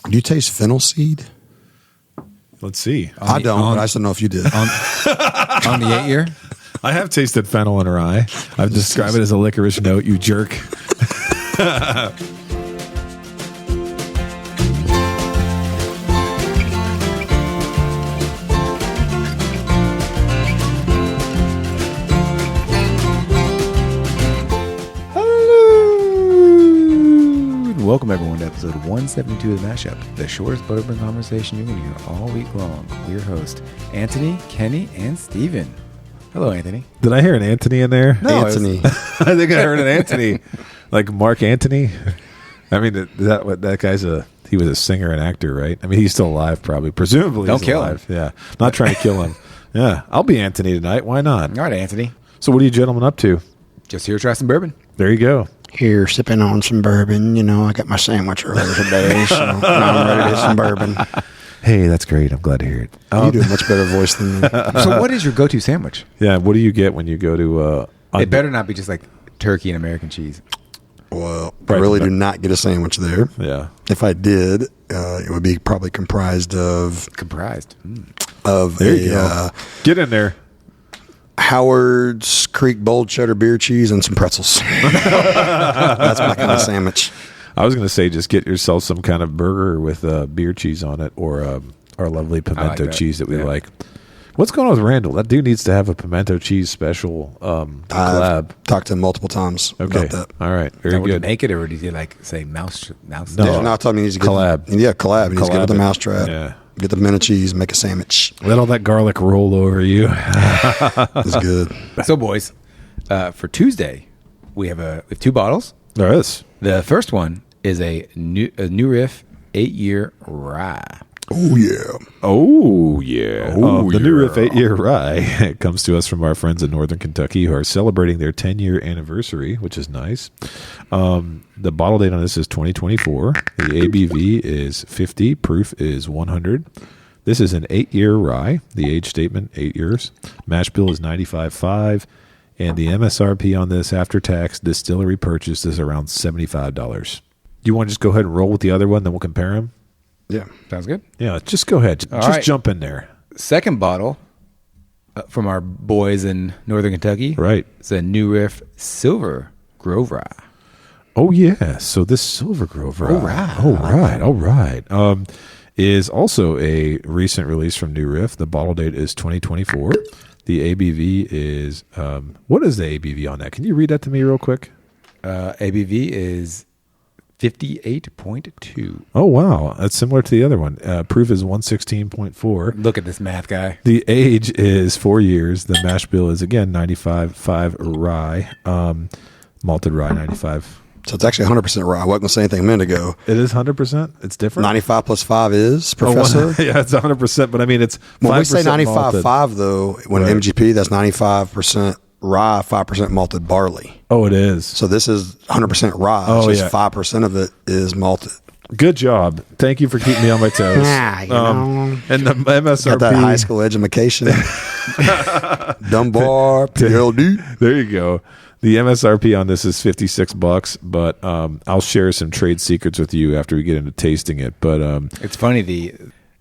Do you taste fennel seed? Let's see. I don't, but I just don't know if you did. On the 8-year? I have tasted fennel in a rye. I've described it as a licorice note, you jerk. Welcome, everyone, to episode 172 of The Mashup, the shortest bourbon conversation you're going to hear all week long. We're your host, Anthony, Kenny, and Steven. Hello, Anthony. Did I hear an Anthony in there? No, Anthony. I think I heard an Anthony. Like Mark Antony? I mean, that guy's he was a singer and actor, right? I mean, he's still alive, probably. Presumably Don't he's kill alive. him. Yeah. Not trying to kill him. Yeah. I'll be Anthony tonight. Why not? All right, Anthony. So what are you gentlemen up to? Just here to try some bourbon. There you go. Here, sipping on some bourbon. You know, I got my sandwich earlier today, so now I'm ready to get some bourbon. Hey, that's great. I'm glad to hear it. You do a much better voice than me. So what is your go-to sandwich? Yeah, what do you get when you go to... It better not be just like turkey and American cheese. Well, I really do not get a sandwich there. Yeah. If I did, it would be probably comprised of... There you go. Get in there. Howard's Creek bold cheddar beer cheese and some pretzels. That's my kind of sandwich. I was going to say just get yourself some kind of burger with beer cheese on it or our lovely pimento cheese that we like. What's going on with Randall? That dude needs to have a pimento cheese special collab. I've talked to him multiple times about that. All right. Very Would you good. make it, or did he like say mouse? No. Yeah, not telling me he needs to get Collab. Yeah, collab. He needs to get with the mousetrap. Yeah. Get the minute cheese, make a sandwich. Let all that garlic roll over you. It's good. So, boys, for Tuesday, we have two bottles. There is. The first one is a new Riff 8-year rye. Oh, yeah. Oh, yeah. Oh, the New yeah. Riff 8-year rye it comes to us from our friends in Northern Kentucky who are celebrating their 10-year anniversary, which is nice. The bottle date on this is 2024. The ABV is 50. Proof is 100. This is an 8-year rye. The age statement, 8 years. Mash bill is 95.5. And the MSRP on this after tax distillery purchase is around $75. Do you want to just go ahead and roll with the other one, then we'll compare them? Yeah. Sounds good. Yeah, just go ahead. All just right. jump in there. Second bottle from our boys in Northern Kentucky. Right. It's a New Riff Silver Grove Rye. Oh, yeah. So this Silver Grove rye. All right. Is also a recent release from New Riff. The bottle date is 2024. The ABV is, what is the ABV on that? Can you read that to me real quick? ABV is 58.2. Oh, wow. That's similar to the other one. Proof is 116.4. Look at this math guy. The age is 4 years. The mash bill is, again, 95.5 rye. Malted rye, 95. So it's actually 100% rye. I wasn't going to say anything a minute ago. It is 100%? It's different? 95 plus 5 is, Professor. Yeah, it's 100%, but I mean, it's 5% When we say 95.5, malted. though, when Right. MGP, that's 95% rye, 5% malted barley. Oh, it is. So this is 100% rye. Oh, Just yeah. 5% of it is malted. Good job. Thank you for keeping me on my toes. Yeah, you know. And the MSRP. Got that high school education. Dunbar, PLD. There you go. The MSRP on this is $56, but I'll share some trade secrets with you after we get into tasting it. But It's funny,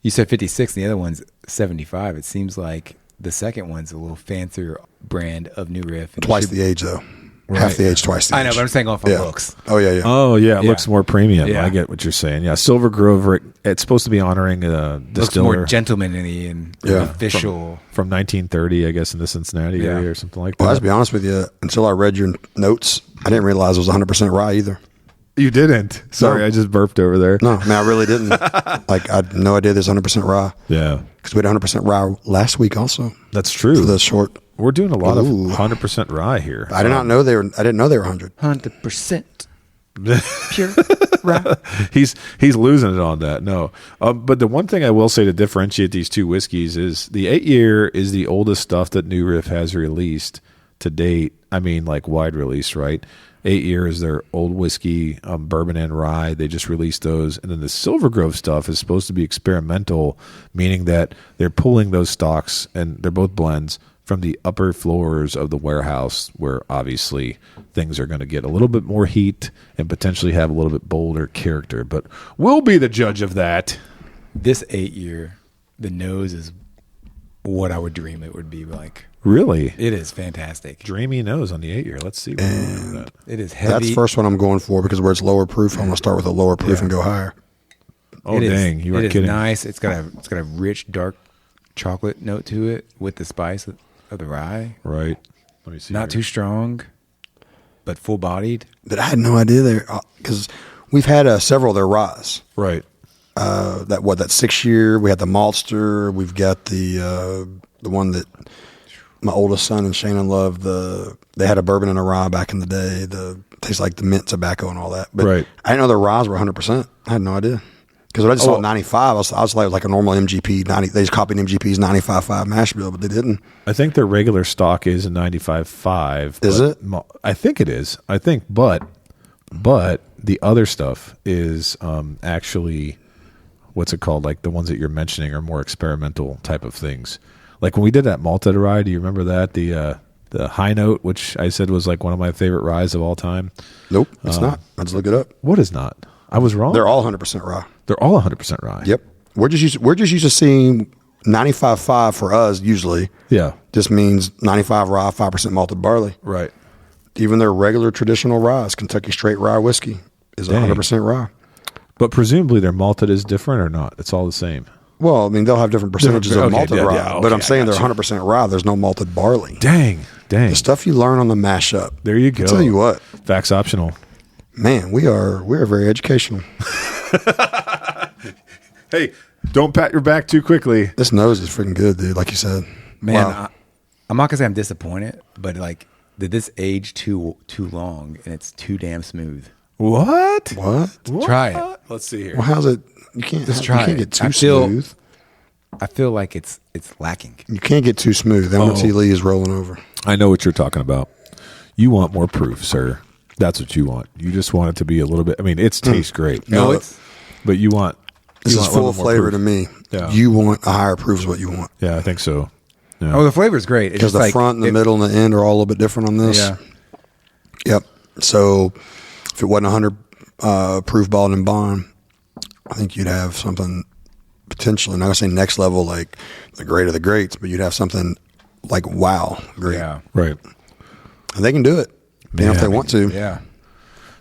you said 56 and the other one's 75. It seems like the second one's a little fancier brand of New Riff. Twice the age, though. Half the age, twice the age. I know, but I'm saying off of Yeah. looks. Oh, yeah, yeah. oh yeah, it looks more premium. Yeah. I get what you're saying. Yeah, Silver Grove. It's supposed to be honoring a Looks distiller more gentlemanly and Yeah. official. from 1930, I guess, in the Cincinnati area or something like that. Well, let's be honest with you. Until I read your notes, I didn't realize it was 100% rye either. You didn't. Sorry, No. I just burped over there. No, I mean, I really didn't. Like, I had no idea there's 100% rye. Yeah, Because we had 100% rye last week also. that's true. For the short. We're doing a lot of Ooh. 100% rye here. I didn't know they were 100. 100% pure rye. He's losing it on that. No, but the one thing I will say to differentiate these two whiskeys is the 8-year is the oldest stuff that New Riff has released to date. I mean, like wide release, right? 8-year is their old whiskey, bourbon and rye. They just released those, and then the Silver Grove stuff is supposed to be experimental, meaning that they're pulling those stocks, and they're both blends from the upper floors of the warehouse, where obviously things are going to get a little bit more heat and potentially have a little bit bolder character. But we'll be the judge of that. This 8-year, the nose is what I would dream it would be like. Really? It is fantastic. Dreamy nose on the 8-year. Let's see. It is heavy. That's the first one I'm going for because where it's lower proof, I'm going to start with a lower proof and go higher. Oh, dang. You weren't kidding. It is nice. It's got a rich, dark chocolate note to it with the spice of the rye. Right. Let me see. Not too strong, but full-bodied. But I had no idea there because we've had several of their ryes. Right. That 6-year. We had the Maltster. We've got the one that my oldest son and Shannon loved. They had a bourbon and a rye back in the day. Tastes like the mint tobacco and all that. But right. I didn't know their ryes were 100%. I had no idea. Because when I just saw 95, I was like a normal MGP 90. They just copied MGP's 95.5 mash bill, but they didn't. I think their regular stock is a 95.5. Is it? I think it is. But the other stuff is actually, what's it called? Like the ones that you're mentioning are more experimental type of things. Like when we did that malted rye, do you remember that? The high note, which I said was like one of my favorite ryes of all time. Nope, it's not. I just look it up. What is not? I was wrong. They're all 100% rye. They're all 100% rye. Yep. We're just used to seeing 95.5 for us usually. Yeah. Just means 95 rye, 5% malted barley. Right. Even their regular traditional ryes, Kentucky Straight Rye Whiskey, is 100% rye. But presumably their malted is different or not? It's all the same. Well, I mean, they'll have different percentages of malted rye. Yeah, okay, but I'm saying they're 100% rye. There's no malted barley. Dang. The stuff you learn on the mashup. There you go. I'll tell you what. Facts optional. Man, we're very educational. Hey, don't pat your back too quickly. This nose is freaking good, dude, like you said. Man, Wow. I'm not going to say I'm disappointed, but like, did this age too long and it's too damn smooth? What? Try it. Let's see here. Well, how's it? You can't get too smooth. I feel like it's lacking. You can't get too smooth. M&T Lee is rolling over. I know what you're talking about. You want more proof, sir. That's what you want. You just want it to be a little bit. I mean, it tastes great. No, but you want. This is full flavor to me. Yeah. You want a higher proof is what you want. Yeah, I think so. Yeah. Oh, the flavor is great. Because the front and the middle and the end are all a little bit different on this. Yeah. Yep. So if it wasn't 100 proof bottled and bond, I think you'd have something potentially, not going to say next level like the great of the greats, but you'd have something like wow great. Yeah. Right. And they can do it. If they want to. Yeah.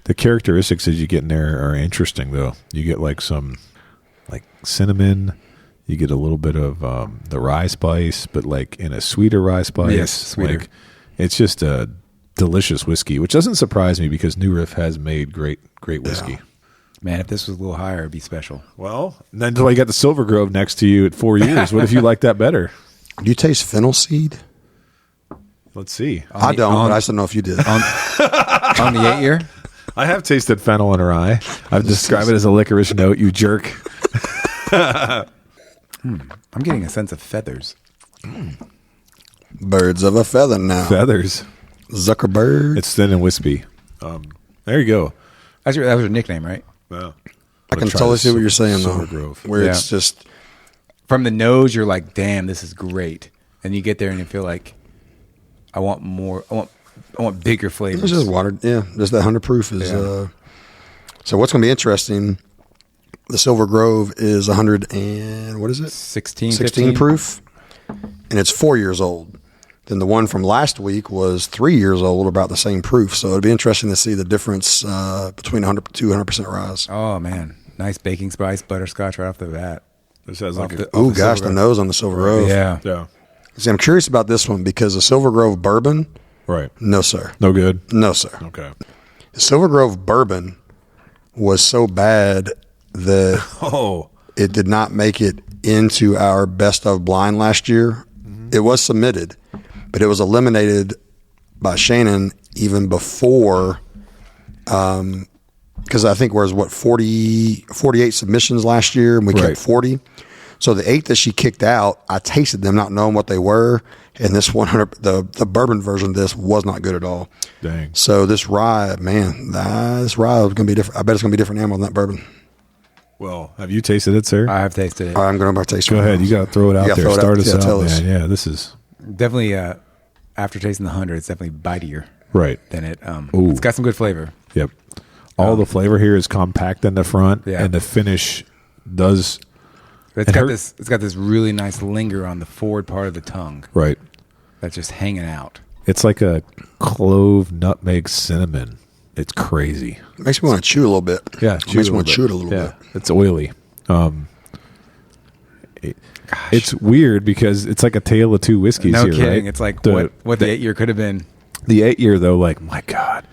The characteristics that you get in there are interesting, though. You get like some like cinnamon. You get a little bit of the rye spice, but like in a sweeter rye spice. Yes, sweeter. Like, it's just a delicious whiskey, which doesn't surprise me because New Riff has made great whiskey. Yeah. Man, if this was a little higher, it'd be special. Well, then until you got the Silver Grove next to you at 4 years. What if you like that better? Do you taste fennel seed? Let's see. I don't, but I just don't know if you did. On the 8-year? I have tasted fennel and rye. I've described it as a licorice note, you jerk. I'm getting a sense of feathers. Birds of a feather now. Feathers. Zuckerberg. It's thin and wispy. There you go. That was your nickname, right? Wow. I can totally see what you're saying, Silver though. Grove. Where it's just... From the nose, you're like, damn, this is great. And you get there and you feel like, I want more. I want bigger flavors. It's just watered. Yeah, just that 100 proof is... So what's going to be interesting, the Silver Grove is 100 and... What is it? 16 proof. And it's 4 years old. Then the one from last week was 3 years old, about the same proof. So it'd be interesting to see the difference between 200% rise. Oh, man. Nice baking spice, butterscotch right off the bat. This has like a... Oh, gosh, the nose on the Silver Grove. Yeah. See, I'm curious about this one because the Silver Grove bourbon, Right. no, sir. No good? No, sir. Okay. The Silver Grove bourbon was so bad that it did not make it into our best of blind last year. Mm-hmm. It was submitted, but it was eliminated by Shannon even before, because I think there was 48 submissions last year, and we kept 40. So the 8 that she kicked out, I tasted them not knowing what they were, and this 100, the bourbon version of this was not good at all. Dang. So this rye, man, this rye is going to be different. I bet it's going to be different animal than that bourbon. Well, have you tasted it, sir? I have tasted it. All right, I'm going to taste it. Go ahead. You got to throw it out there. Start us out, man. Yeah, this is... Definitely, after tasting the 100, it's definitely bitier. Right. Than it. It's got some good flavor. Yep. All the flavor here is compact in the front, Yeah. and the finish does. It's got this really nice linger on the forward part of the tongue. Right. That's just hanging out. It's like a clove, nutmeg, cinnamon. It's crazy. Makes me want to chew a little bit. Yeah, Makes me want to chew it a little bit. It's oily. It's weird because it's like a tale of two whiskeys No here, kidding. right? It's like what the 8-year could have been. The 8-year, though, like, my God.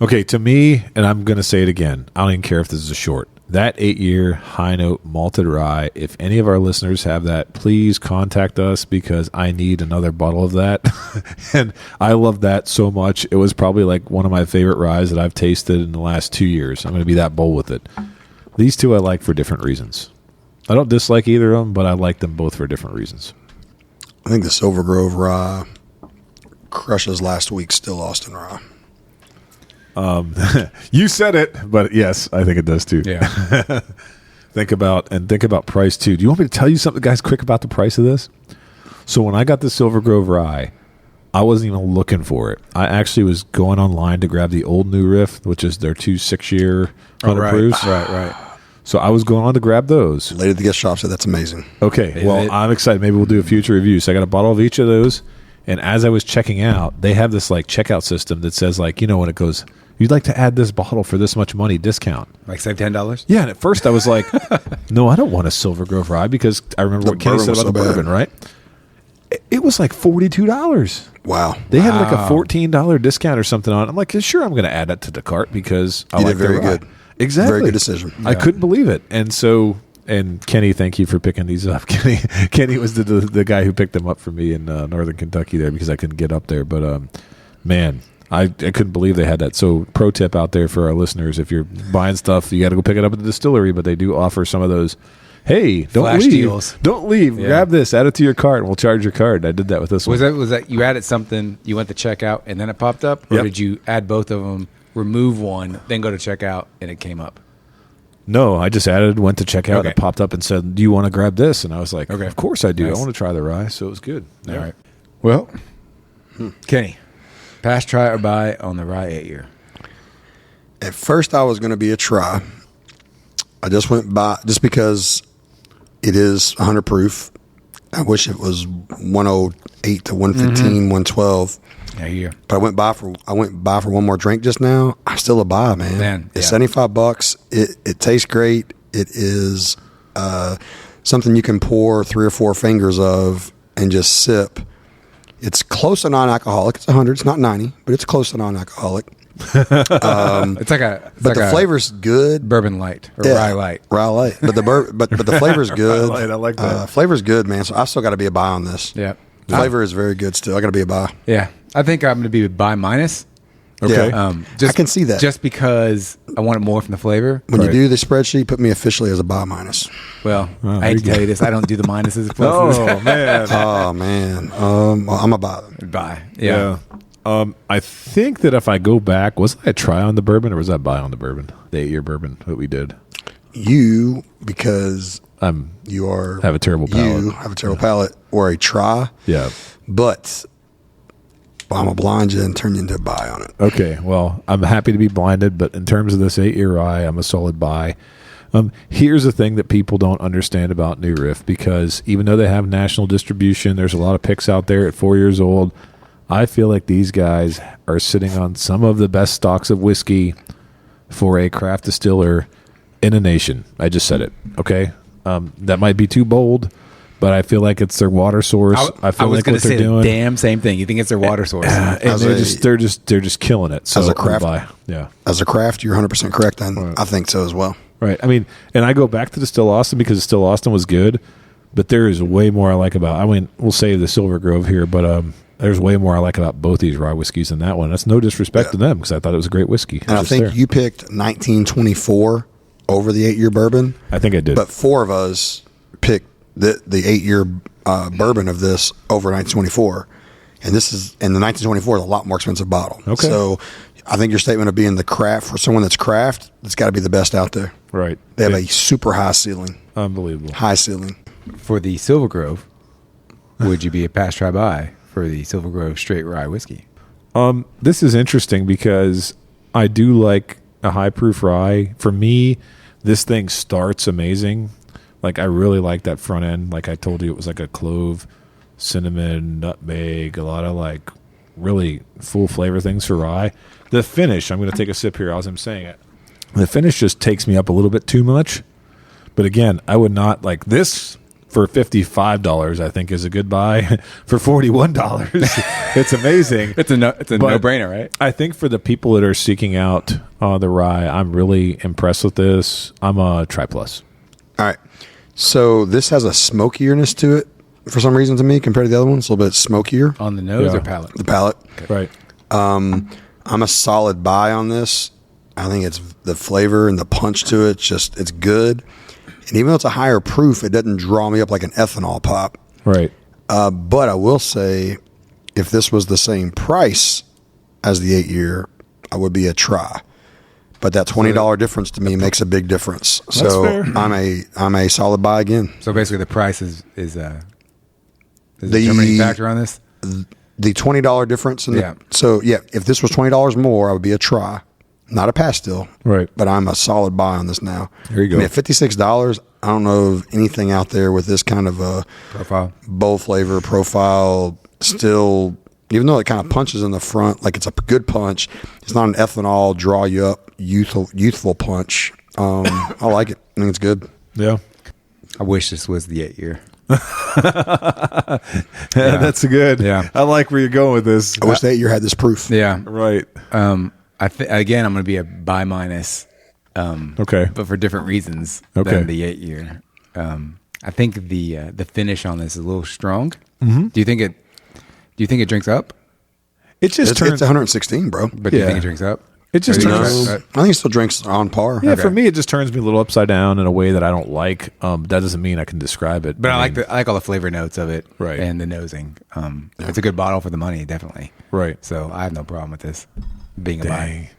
Okay, to me, and I'm going to say it again, I don't even care if this is a short. That 8-year high note malted rye, if any of our listeners have that, please contact us because I need another bottle of that. And I love that so much. It was probably like one of my favorite ryes that I've tasted in the last 2 years. I'm going to be that bold with it. These two I like for different reasons. I don't dislike either of them, but I like them both for different reasons. I think the Silver Grove rye crushes last week's Still Austin rye. You said it, but yes, I think it does too. Yeah. Think about price too. Do you want me to tell you something, guys, quick about the price of this? So when I got the Silver Grove rye, I wasn't even looking for it. I actually was going online to grab the old New Riff, which is their 2 6-year 100 proofs. Right. So I was going on to grab those. Lady at the gift shop said that's amazing. Okay, well, I'm excited. Maybe we'll do a future review. So I got a bottle of each of those, and as I was checking out, they have this like checkout system that says like, you know, when it goes, you'd like to add this bottle for this much money discount. Like save $10? Yeah, and at first I was like, no, I don't want a Silver Grove rye because I remember what Kenny said about the bourbon, right? It was like $42. Wow. They had like a $14 discount or something on it. I'm like, sure, I'm going to add that to the cart because I like did very the rye. good. Exactly. Very good decision. I couldn't believe it. And so, and Kenny, thank you for picking these up. Kenny was the guy who picked them up for me in northern Kentucky there because I couldn't get up there. But man, I couldn't believe they had that. So pro tip out there for our listeners, if you're buying stuff, you got to go pick it up at the distillery, but they do offer some of those. Hey, don't Flash leave. deals. Don't leave. Yeah. Grab this, add it to your cart, and we'll charge your card. I did that with this one. Was that you added something, you went to checkout, and then it popped up? Or Yep. did you add both of them, remove one, then go to checkout, and it came up? No, I just went to checkout, and Okay. it popped up and said, do you want to grab this? And I was like, Okay. of course I do. Nice. I want to try the rye, so it was good. All right. Well, Kenny, pass, try, or buy on the rye 8-year? At first, I was going to be a try. I just went by just because it is 100 proof. I wish it was 108 to 115, 112. Yeah, year. But I went by for one more drink just now. I'm still a buy, man. It's $75. It tastes great. It is something you can pour 3 or 4 fingers of and just sip. It's close to non-alcoholic. It's 100. It's not 90, but it's close to non-alcoholic. It's like a The flavor's good. bourbon light or Yeah, rye light. Rye light. But the flavor's good. Rye light, I like that. Flavor's good, man. So I've still got to be a buy on this. Yeah. Flavor is very good still. I got to be a buy. Yeah. I think I'm going to be a buy minus. Okay. Yeah. I can see that. Just because I want it more from the flavor. When you do the spreadsheet, put me officially as a buy minus. Well, Oh, I hate to there tell you you this. I don't do the minuses. Oh, man. Oh, man. Well, I'm a buy. Buy. Yeah. I think that if I go back, was I a try on the bourbon or was I buy on the bourbon? The 8-year bourbon that we did. You, because you have a terrible palate. You have a terrible palate or a try. Yeah. But I'm going to blind you and turn you into a buy on it. Okay. Well, I'm happy to be blinded, but in terms of this 8-year rye, I'm a solid buy. Here's the thing that people don't understand about New Riff, because even though they have national distribution, there's a lot of picks out there at 4 years old. I feel like these guys are sitting on some of the best stocks of whiskey for a craft distiller in a nation. I just said it. Okay. That might be too bold, but I feel like it's their water source. I feel was like going what to they're say doing. the damn same thing. You think it's their water source? And they're just killing it. So As a I'm craft- buy. Yeah. As a craft, you're 100% correct, and I think so as well. Right. I mean, and I go back to the Still Austin because the Still Austin was good, but there is way more I like about. I mean, we'll save the Silver Grove here, but there's way more I like about both these rye whiskeys than that one. That's no disrespect to them because I thought it was a great whiskey. And I think you picked 1924 over the 8-year bourbon. I think I did. But 4 of us picked the 8-year bourbon of this over 1924. And the 1924 is a lot more expensive bottle. Okay. So I think your statement of being the craft, for someone that's craft, it's got to be the best out there. Right. They have a super high ceiling. Unbelievable. High ceiling. For the Silver Grove, would you be a pass try buy for the Silver Grove Straight Rye Whiskey? This is interesting because I do like a high proof rye. For me, this thing starts amazing. Like I really like that front end. Like I told you, it was like a clove, cinnamon, nutmeg, a lot of like really full flavor things for rye. The finish, I'm going to take a sip here as I'm saying it. The finish just takes me up a little bit too much. But again, I would not like this for $55. I think is a good buy. For $41, it's amazing. It's a no-brainer, right? I think for the people that are seeking out the rye, I'm really impressed with this. I'm a Try Plus. All right. So this has a smokiness to it for some reason to me compared to the other one. It's a little bit smokier. On the nose or palate? The palate. Okay. Right. I'm a solid buy on this. I think it's the flavor and the punch to it. It's good. And even though it's a higher proof, it doesn't draw me up like an ethanol pop. Right. But I will say, if this was the same price as the 8-year, I would be a try. But that $20 difference to me makes a big difference. So fair. I'm a solid buy again. So basically, the price is a determining factor on this. The $20 difference. If this was $20 more, I would be a try. Not a pass still. Right. But I'm a solid buy on this now. There you go. I mean, at $56, I don't know of anything out there with this kind of a profile, bold flavor profile. Still, even though it kind of punches in the front, like it's a good punch, it's not an ethanol, draw you up, youthful punch. I like it. I think it's good. Yeah. I wish this was the 8-year. That's good. Yeah. I like where you're going with this. I wish the 8-year had this proof. Yeah. Right. Again, I'm going to be a buy minus. Okay. But for different reasons than the 8-year. I think the finish on this is a little strong. Mm-hmm. Do you think it drinks up? It just it's 116, bro. But do you think it drinks up? It just turns. I think it still drinks on par. Yeah, for me, it just turns me a little upside down in a way that I don't like. That doesn't mean I can describe it. But I like all the flavor notes of it, right? And the nosing. It's a good bottle for the money, definitely. Right. So I have no problem with this being a buy.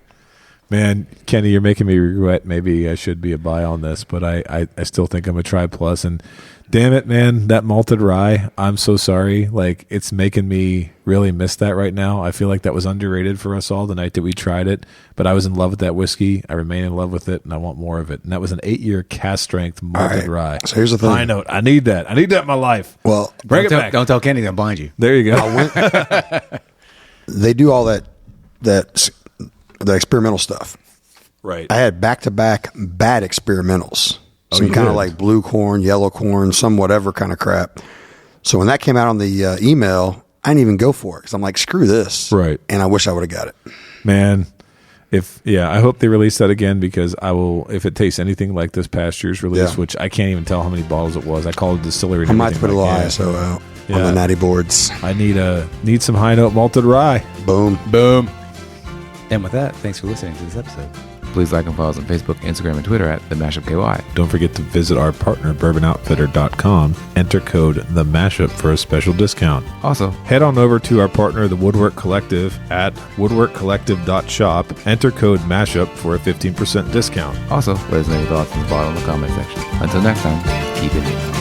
Man, Kenny, you're making me regret. Maybe I should be a buy on this, but I still think I'm a Try Plus. And damn it, man, that malted rye, I'm so sorry. Like, it's making me really miss that right now. I feel like that was underrated for us all the night that we tried it, but I was in love with that whiskey. I remain in love with it, and I want more of it. And that was an 8-year cast strength malted rye. So here's the thing. I know. I need that. I need that in my life. Well, bring it back. Don't tell Kenny they'll blind you. There you go. They do all the experimental stuff. Right. I had back-to-back bad experimentals. Some you kind of did? like blue corn, yellow corn, some whatever kind of crap. So when that came out on the email, I didn't even go for it because I'm like, screw this. Right. And I wish I would have got it. Man, I hope they release that again because I will, if it tastes anything like this past year's release, which I can't even tell how many bottles it was. I called it distillery. I might put a little ISO out on the natty boards. I need some high note malted rye. Boom. Boom. And with that, thanks for listening to this episode. Please like and follow us on Facebook, Instagram, and Twitter at The Mashup KY. Don't forget to visit our partner, bourbonoutfitter.com. Enter code The Mashup for a special discount. Also, head on over to our partner, the Woodwork Collective, at woodworkcollective.shop. Enter code MASHUP for a 15% discount. Also, let us know your thoughts in the bottom of the comment section. Until next time, keep it in.